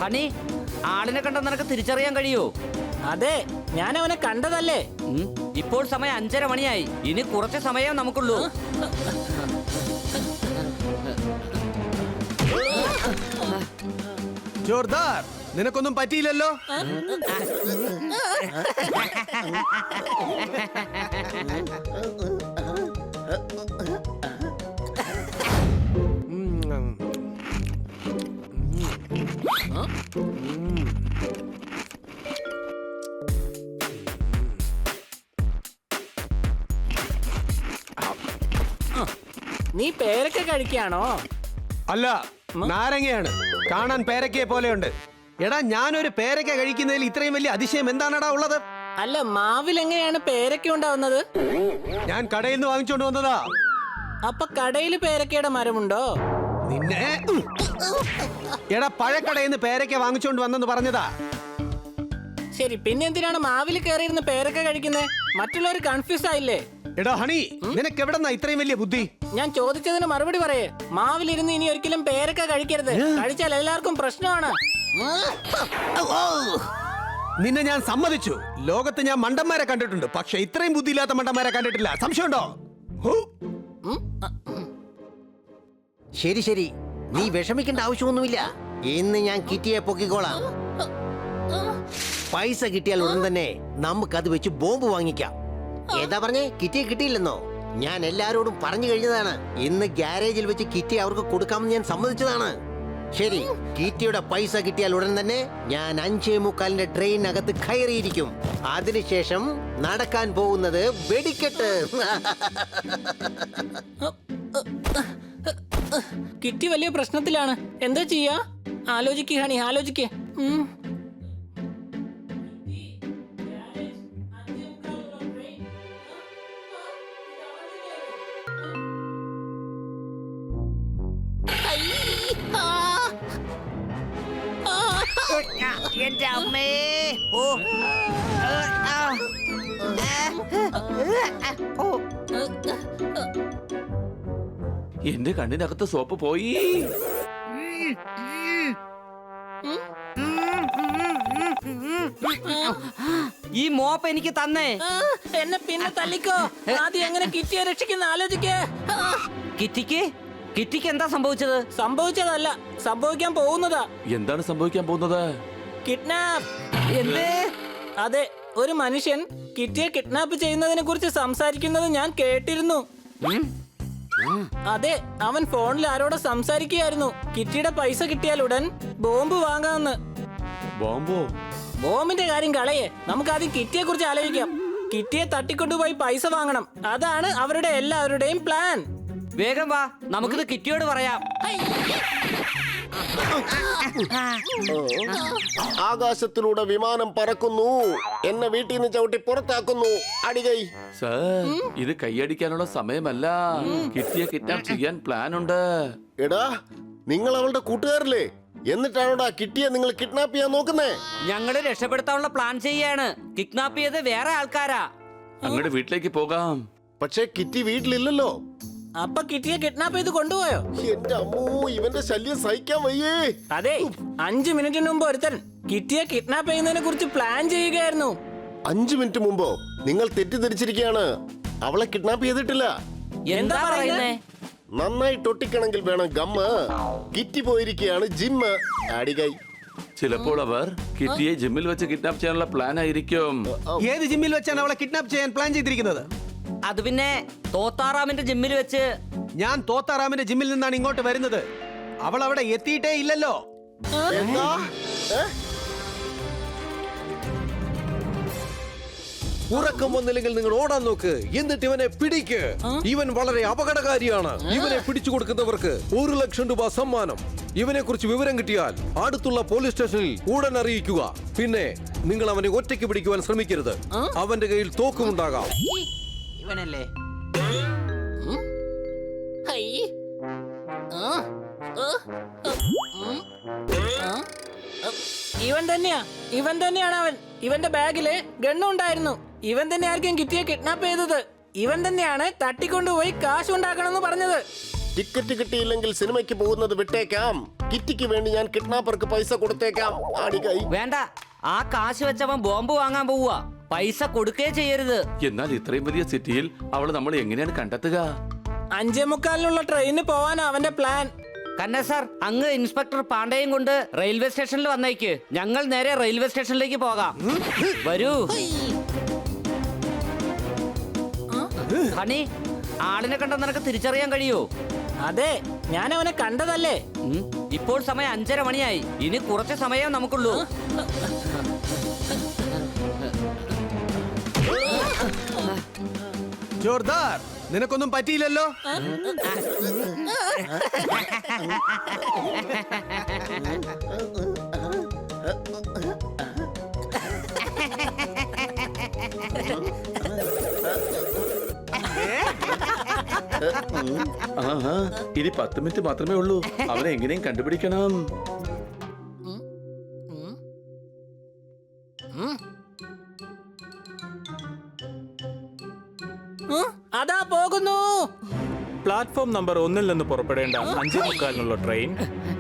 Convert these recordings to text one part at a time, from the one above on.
Honey, ആളിനെ കണ്ട നിനക്ക് തിരിച്ചറിയാൻ കഴിയോ? അതെ, ഞാൻ അവനെ കണ്ടതല്ലേ. ഇപ്പോൾ സമയം 5:30 മണിയായി. ഇനി കുറച്ച് സമയം നമുക്കുള്ളൂ. ജോർദാർ, നിനക്കൊന്നും പറ്റിയില്ലല്ലോ. നീ പേരൊക്കെ കഴിക്കാണോ? അല്ല, നാരങ്ങയാണ്. കാണാൻ പേരക്കയെ പോലെയുണ്ട്. എടാ, ഞാനൊരു പേരക്ക കഴിക്കുന്നതിൽ ഇത്രയും വലിയ അതിശയം എന്താണടാ ഉള്ളത്? അല്ല, മാവിൽ എങ്ങനെയാണ് പേരക്ക ഉണ്ടാവുന്നത്? ഞാൻ കടയിൽ നിന്ന് വാങ്ങിച്ചോണ്ട് വന്നതാ. അപ്പൊ കടയിൽ പേരക്കയുടെ മരമുണ്ടോ? നിന്നെ എടാ, പഴക്കടയിൽ നിന്ന് പേരക്ക വാങ്ങിച്ചോണ്ട് വന്നെന്ന് പറഞ്ഞതാ. ശരി, പിന്നെ എന്തിനാണ് മാവിൽ കയറിയിരുന്ന് പേരക്ക കഴിക്കുന്നത്? മറ്റുള്ളവർ കൺഫ്യൂസ് ആയില്ലേ? എടാ ഹണി, നിനക്ക് എവിടെന്നാ ഇത്രയും വലിയ ബുദ്ധി? ഞാൻ ചോദിച്ചതിന് മറുപടി പറയേ. മാവിലിരുന്ന് ഇനി ഒരിക്കലും പേരക്ക കഴിക്കരുത്. കഴിച്ചാൽ എല്ലാവർക്കും പ്രശ്നമാണ്. നിന്നെ ഞാൻ സമ്മതിച്ചു. ലോകത്ത് ഞാൻ മണ്ടന്മാരെ കണ്ടിട്ടുണ്ട്, പക്ഷെ ഇത്രയും ബുദ്ധിയില്ലാത്ത മണ്ടന്മാരെ കണ്ടിട്ടില്ല. സംശയമുണ്ടോ? ശരി ശരി, നീ വിഷമിക്കേണ്ട ആവശ്യമൊന്നുമില്ല. ഇന്ന് ഞാൻ കിറ്റിയെ പൊക്കിക്കോളാം. പൈസ കിട്ടിയാൽ ഉടൻ തന്നെ നമുക്കത് വെച്ച് ബോംബ് വാങ്ങിക്കാം. എന്താ പറഞ്ഞേ? കിറ്റിയെ കിട്ടിയില്ലെന്നോ? ഞാൻ എല്ലാരോടും പറഞ്ഞു കഴിഞ്ഞതാണ്. ഇന്ന് ഗ്യാരേജിൽ വെച്ച് കിറ്റി അവർക്ക് കൊടുക്കാമെന്ന് ഞാൻ സമ്മതിച്ചതാണ്. ശരി, കിറ്റിയുടെ പൈസ കിട്ടിയാൽ ഉടൻ തന്നെ ഞാൻ 5:45 ട്രെയിനകത്ത് കയറിയിരിക്കും. അതിനുശേഷം നടക്കാൻ പോകുന്നത് വെടിക്കെട്ട്. കിറ്റി വലിയ പ്രശ്നത്തിലാണ്. എന്താ ചെയ്യാ? ആലോചിക്കുക ഹണി, ആലോചിക്കേ. എന്റെ അമ്മേ! ഓ, എന്റെ കണ്ണിനകത്ത് സോപ്പ് പോയി. ഈ മോപ്പ് എനിക്ക് തന്നേ. എന്നെ പിന്നെ തല്ലിക്കോ. ആദ്യം എങ്ങനെ കിറ്റിയെ രക്ഷിക്കുന്ന ആലോചിക്കേ. കിറ്റിക്ക് എന്താ സംഭവിച്ചത്? സംഭവിച്ചതല്ല, സംഭവിക്കാൻ പോകുന്നതാ. എന്താണ് സംഭവിക്കാൻ പോകുന്നത്? കിഡ്നാപ്പ്. എന്തേ? അതെ, ഒരു മനുഷ്യൻ കിറ്റിയെ കിഡ്നാപ്പ് ചെയ്യുന്നതിനെ കുറിച്ച് സംസാരിക്കുന്നത് ഞാൻ കേട്ടിരുന്നു. അതെ, അവൻ ഫോണിൽ ആരോട് സംസാരിക്കുകയായിരുന്നു. കിറ്റിയുടെ പൈസ കിട്ടിയാൽ ഉടൻ ബോംബ് വാങ്ങാമെന്ന്. ബോംബോ? ബോംബിന്റെ കാര്യം കളയേ, നമുക്ക് ആദ്യം കിറ്റിയെ കുറിച്ച് ആലോചിക്കാം. കിറ്റിയെ തട്ടിക്കൊണ്ടുപോയി പൈസ വാങ്ങണം. അതാണ് അവരുടെ എല്ലാവരുടെയും പ്ലാൻ. വേഗം വാ, നമുക്കിത് കിറ്റിയോട് പറയാം. ആകാശത്തിലൂടെ വിമാനം പറക്കുന്നു. എന്നെ വീട്ടിൽ നിന്ന് ചവിട്ടി പുറത്താക്കുന്നു. അടികൈ. സർ, ഇത് കൈയടിക്കാനുള്ള സമയമല്ല. കിറ്റിയെ കിഡ്നാപ്പ് ചെയ്യാൻ പ്ലാൻ ഉണ്ട്. എടാ, നിങ്ങൾ അവളുടെ കൂട്ടുകാരല്ലേ? എന്നിട്ടാണോടാ കിറ്റിയെ നിങ്ങൾ കിഡ്നാപ്പ് ചെയ്യാൻ നോക്കുന്നേ? ഞങ്ങള് രക്ഷപ്പെടുത്താനുള്ള പ്ലാൻ ചെയ്യാണ്. കിഡ്നാപ്പ് ചെയ്ത് വേറെ ആൾക്കാരാ. അങ്ങയുടെ വീട്ടിലേക്ക് പോകാം. പക്ഷേ കിറ്റി വീട്ടിലില്ലല്ലോ. അപ്പൊ കിറ്റിയെ കിഡ്നാപ്പ് ചെയ്ത് കൊണ്ടുപോയോ? എന്റെ അമ്മോ, ഇവന്റെ ശല്യം സഹിക്കാൻ വയ്യേ. അതെ, 5 മിനിറ്റിന് മുമ്പ് ഒരുത്തൻ കിറ്റിയെ കിഡ്നാപ്പ് ചെയ്യുന്നതിനെ കുറിച്ച് പ്ലാൻ ചെയ്യുകയായിരുന്നു. 5 മിനിറ്റ് മുമ്പോ? നിങ്ങൾ തെറ്റിദ്ധരിച്ചിരിക്കുകയാണ്. അവളെ കിഡ്നാപ്പ് ചെയ്തിട്ടില്ല. എന്താ പറയുന്നേ? നന്നായി ടൊട്ടിക്കണമെങ്കിൽ വേണം ഗമ്മ്. കിറ്റി പോയിരിക്കുകയാണ് ജിമ്മ്. അടികൈ. ചിലപ്പോൾ അവർ കിറ്റിയെ ജിമ്മിൽ വെച്ച് കിഡ്നാപ്പ് ചെയ്യാനുള്ള പ്ലാൻ ആയിരിക്കും. ഏത് ജിമ്മിൽ വെച്ചാണ് അവളെ കിഡ്നാപ്പ് ചെയ്യാൻ പ്ലാൻ ചെയ്തിരിക്കുന്നത്? അത് പിന്നെ തോത്താറാമിന്റെ ജിമ്മിൽ വെച്ച്. ഞാൻ തോത്താറാമിന്റെ ജിമ്മിൽ നിന്നാണ് ഇങ്ങോട്ട് വരുന്നത്. അവൾ അവിടെ എത്തിയിട്ടേ ഇല്ലല്ലോ. എന്താ? ഉറക്കം വന്നില്ലെങ്കിൽ നിങ്ങൾ ഓടാൻ നോക്ക്. എന്നിട്ട് ഇവനെ പിടിക്ക്. ഇവൻ വളരെ അപകടകാരിയാണ്. ഇവനെ പിടിച്ചു കൊടുക്കുന്നവർക്ക് 1 ലക്ഷം രൂപ സമ്മാനം. ഇവനെ കുറിച്ച് വിവരം കിട്ടിയാൽ അടുത്തുള്ള പോലീസ് സ്റ്റേഷനിൽ ഉടൻ അറിയിക്കുക. പിന്നെ നിങ്ങൾ അവനെ ഒറ്റയ്ക്ക് പിടിക്കുവാൻ ശ്രമിക്കരുത്. അവന്റെ കയ്യിൽ തോക്കുമുണ്ടാകാം. ഇവനല്ലേ? ഇവൻ തന്നെയാണ് അവൻ. ഇവന്റെ ബാഗില് ഗണ്ണുണ്ടായിരുന്നു. ഇവൻ തന്നെ ആയിരിക്കും കിറ്റിയെ കിഡ്നാപ്പ് ചെയ്തത്. ഇവൻ തന്നെയാണ് തട്ടിക്കൊണ്ടുപോയി കാശ് ഉണ്ടാക്കണമെന്ന് പറഞ്ഞത്. ടിക്കറ്റ് കിട്ടിയില്ലെങ്കിൽ സിനിമയ്ക്ക് പോകുന്നത് വിട്ടേക്കാം. കിറ്റിക്ക് വേണ്ടി ഞാൻ കിഡ്നാപ്പർക്ക് പൈസ കൊടുത്തേക്കാം. ആടി കൈ. വേണ്ട, ആ കാശ് വെച്ചവൻ ബോംബ് വാങ്ങാൻ പോവുക. പൈസ കൊടുക്കേ ചെയ്യരുത്. എന്നാൽ ഇത്രയും വലിയ സിറ്റിയിൽ അവള് നമ്മൾ എങ്ങനെയാണ് കണ്ടെത്തുക? 5:45 ട്രെയിന് പോവാൻ അവന്റെ പ്ലാൻ. കന്ന സാർ, അങ്ങ് ഇൻസ്പെക്ടർ പാണ്ഡെയും കൊണ്ട് റെയിൽവേ സ്റ്റേഷനിൽ വന്നേക്ക്. ഞങ്ങൾ നേരെ റെയിൽവേ സ്റ്റേഷനിലേക്ക് പോകാം. വരൂ. ഹണി, ആളിനെ കണ്ട നിനക്ക് തിരിച്ചറിയാൻ കഴിയോ? അതെ, ഞാൻ അവനെ കണ്ടതല്ലേ. ഇപ്പോൾ സമയം 5:30 മണിയായി. ഇനി കുറച്ച് സമയം നമുക്കുള്ളൂ. ജോർദാർ, നിനക്കൊന്നും പറ്റിയില്ലല്ലോ. ആഹാ, ഇനി 10 മിനിറ്റ് മാത്രമേ ഉള്ളൂ. അവനെ എങ്ങനെയും കണ്ടുപിടിക്കണം. അതാ പോകുന്നു. പ്ലാറ്റ്ഫോം നമ്പർ 1 നിന്ന് പുറപ്പെടേണ്ട 5:45 ട്രെയിൻ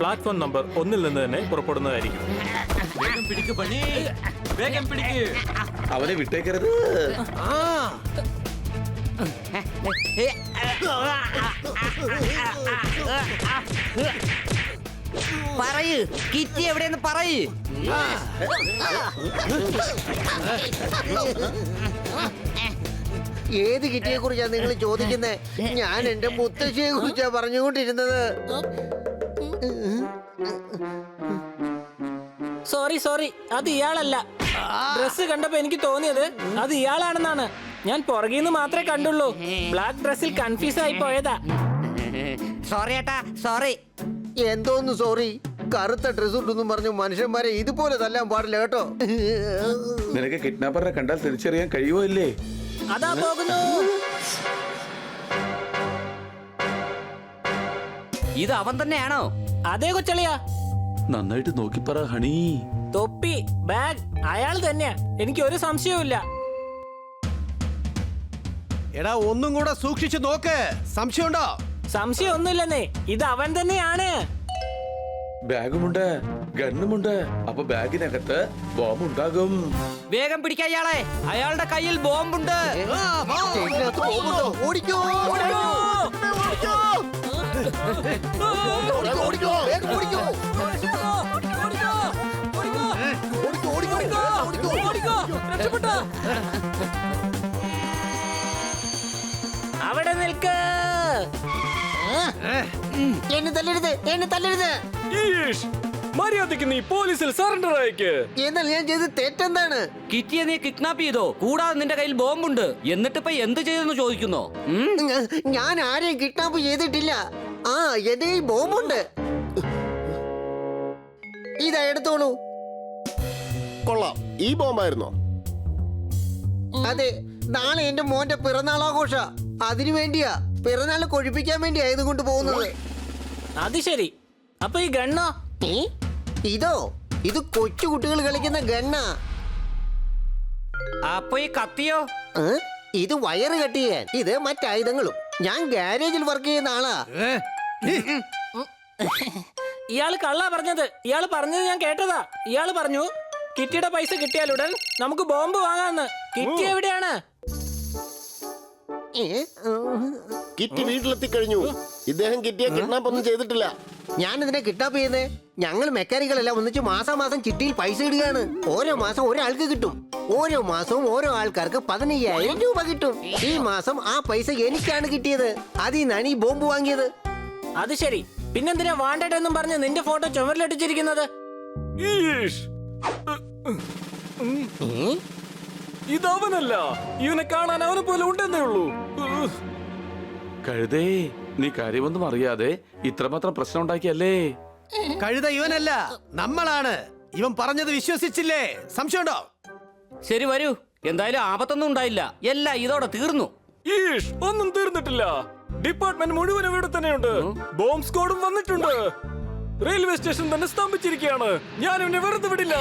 പ്ലാറ്റ്ഫോം നമ്പർ 1 നിന്ന് തന്നെ പുറപ്പെടുന്നതായിരിക്കും. അവനെ വിട്ടേക്കരുത്. പറയ്, കിറ്റി എവിടെയെന്ന് പറയ്. ഏത് കിറ്റിയെ കുറിച്ചാ നിങ്ങൾ ചോദിക്കുന്നേ? ഞാൻ എന്റെ മുത്തശ്ശിയെ കുറിച്ചാ പറഞ്ഞുകൊണ്ടിരുന്നത്. സോറി, അത് ഇയാളല്ല. ഡ്രസ് കണ്ടപ്പോ എനിക്ക് തോന്നിയത് അത് ഇയാളാണെന്നാണ്. ഞാൻ പുറകിന്ന് മാത്രമേ കണ്ടുള്ളൂ. ബ്ലാക്ക് ഡ്രസ്സിൽ കൺഫ്യൂസ് ആയി പോയതാ. സോറി ഏട്ടാ, സോറി. എന്തോന്ന് സോറി? കറുത്ത ഡ്രസ് ഇട്ടൊന്നും പറഞ്ഞു മനുഷ്യന്മാരെ ഇതുപോലെ തല്ലാൻ പാടില്ല കേട്ടോ. നിനക്ക് കിഡ്നാപ്പറിനെ കണ്ടാൽ തിരിച്ചറിയാൻ കഴിയുമോ ഇല്ലേ? അതാ പോകുന്നു. ഇത് അവൻ തന്നെയാണോ? അതേ കൊച്ചളിയാ. നന്നായിട്ട് നോക്കിപ്പറ ഹണി. തൊപ്പി, ബാഗ്, അയാൾ തന്നെയാ. എനിക്ക് ഒരു സംശയവുമില്ല. എടാ, ഒന്നും കൂടെ സൂക്ഷിച്ചു നോക്ക്. സംശയമുണ്ടോ? സംശയം ഒന്നുമില്ലെന്നേ, ഇത് അവൻ തന്നെയാണ്. ബാഗുമുണ്ട്, ഗണ്ണുമുണ്ട്. അപ്പൊ ബാഗിനകത്ത് ബോംബ് ഉണ്ടാകും. വേഗം പിടിക്കാൻ അയാളെ. അയാളുടെ കയ്യിൽ ബോംബുണ്ട്. ഇതിനകത്ത് പോകുന്നുണ്ടോ? ഓടിക്കോ, ഓടിക്കോ, ഓടിക്കോ, വേഗം ഓടിക്കോ. അവിടെ നിൽക്ക്. എന്നെ തല്ലരുത്, എന്നെ തല്ലരുത്. മര്യാദയ്ക്ക് നീ പോലീസിൽ സറണ്ടർ അയക്ക്. എന്നാൽ ഞാൻ ചെയ്ത് തെറ്റെന്താണ്? കിറ്റിയെ നീ കിഡ്നാപ്പ് ചെയ്തോ? കൂടാതെ നിന്റെ കയ്യിൽ ബോംബുണ്ട്. എന്നിട്ടിപ്പോ എന്ത് ചെയ്തെന്ന് ചോദിക്കുന്നോ? ഞാൻ ആരെയും കിഡ്നാപ്പ് ചെയ്തിട്ടില്ല. ആ, എന്റെ ഈ ബോംബുണ്ട്. ഇതാ എടുത്തോളൂ. കൊള്ളാം. ഈ ബോംബായിരുന്നോ? അതെ, നാളെ എന്റെ മോന്റെ പിറന്നാളാഘോഷ. അതിനു വേണ്ടിയാ, പിറന്നാൾ കൊഴിപ്പിക്കാൻ വേണ്ടിയാ ഇത് കൊണ്ട് പോകുന്നത്. അത് ശരി. അപ്പൊ ഈ ഗണ്ണോ? ഇതോ? ഇത് കൊച്ചു കുട്ടികൾ കളിക്കുന്ന ഗണ്ണാ. അപ്പൊ ഈ കത്തിയോ? ഇത് വയറ് കട്ട് ചെയ്യാൻ. ഇത് മറ്റായുധങ്ങളും. ഞാൻ ഗാരേജിൽ വർക്ക് ചെയ്യുന്ന ആളാ. ഇയാള് കള്ളാ പറഞ്ഞത്. ഇയാള് പറഞ്ഞത് ഞാൻ കേട്ടതാ. ഇയാള് പറഞ്ഞു കിറ്റിയുടെ പൈസ കിട്ടിയാലുടൻ നമുക്ക് ബോംബ് വാങ്ങാന്ന്. കിറ്റി എവിടെയാണ്? കിറ്റി വീട്ടിലെത്തി കഴിഞ്ഞു. ഇദ്ദേഹം കിറ്റിയെ കിഡ്നാപ്പ് ഒന്നും ചെയ്തിട്ടില്ല. ഞാൻ ഇതിനെ കിഡ്നാപ്പ് ചെയ്യുന്നേ. ഞങ്ങൾ മെക്കാനിക്കലെല്ലാം ഒന്നിച്ച് മാസം ചിട്ടിയിൽ പൈസ ഇടുകയാണ്. ഓരോ മാസം ഒരാൾക്ക് കിട്ടും. ഓരോ മാസവും ഓരോ ആൾക്കാർക്ക് 15,000 രൂപ കിട്ടും. ഈ മാസം ആ പൈസ എനിക്കാണ് കിട്ടിയത്. അതിൽ നിന്നാണ് ഈ ബോംബ് വാങ്ങിയത്. അത് ശരി. പിന്നെന്തിനാ വാണ്ടഡ് എന്നും പറഞ്ഞ് നിന്റെ ഫോട്ടോ ചുമരിലടിച്ചിരിക്കുന്നത്? ഇതവനല്ല. ഇവനെ കാണാൻ അവനെ പോലെ ഉണ്ടെന്നേ ഉള്ളൂ. കഴുതേ, നീ കാര്യമൊന്നും അറിയാതെ ഇത്രമാത്രം പ്രശ്നം ഉണ്ടാക്കിയല്ലേ? കഴുത ഇവനല്ല, നമ്മളാണ്. ഇവൻ പറഞ്ഞത് വിശ്വസിച്ചില്ലേ? സംശയമുണ്ടോ? ശരി, വരൂ. എന്തായാലും ആപത്തൊന്നും ഉണ്ടായില്ല. എല്ലാം ഇതോടെ തീർന്നു. ഒന്നും തീർന്നിട്ടില്ല. ഡിപ്പാർട്ട്മെന്റ് മുഴുവനും ഇവിടെ തന്നെയുണ്ട്. ബോംബ് സ്ക്വാഡും വന്നിട്ടുണ്ട്. റെയിൽവേ സ്റ്റേഷൻ തന്നെ സ്തംഭിച്ചിരിക്കുകയാണ്. ഞാൻ ഇവനെ വെറുതെ വിടില്ല.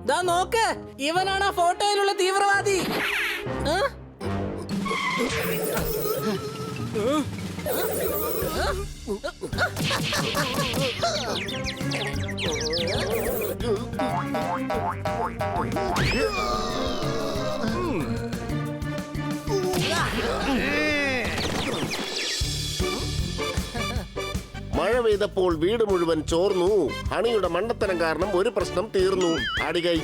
ദാ നോക്ക്, ഇവനാണ് ആ ഫോട്ടോയിലുള്ള തീവ്രവാദി. ആ? മഴ പെയ്തപ്പോൾ വീട് മുഴുവൻ ചോർന്നു. ഹണിയുടെ മണ്ടത്തരം കാരണം ഒരു പ്രശ്നം തീർന്നു. അടികൈ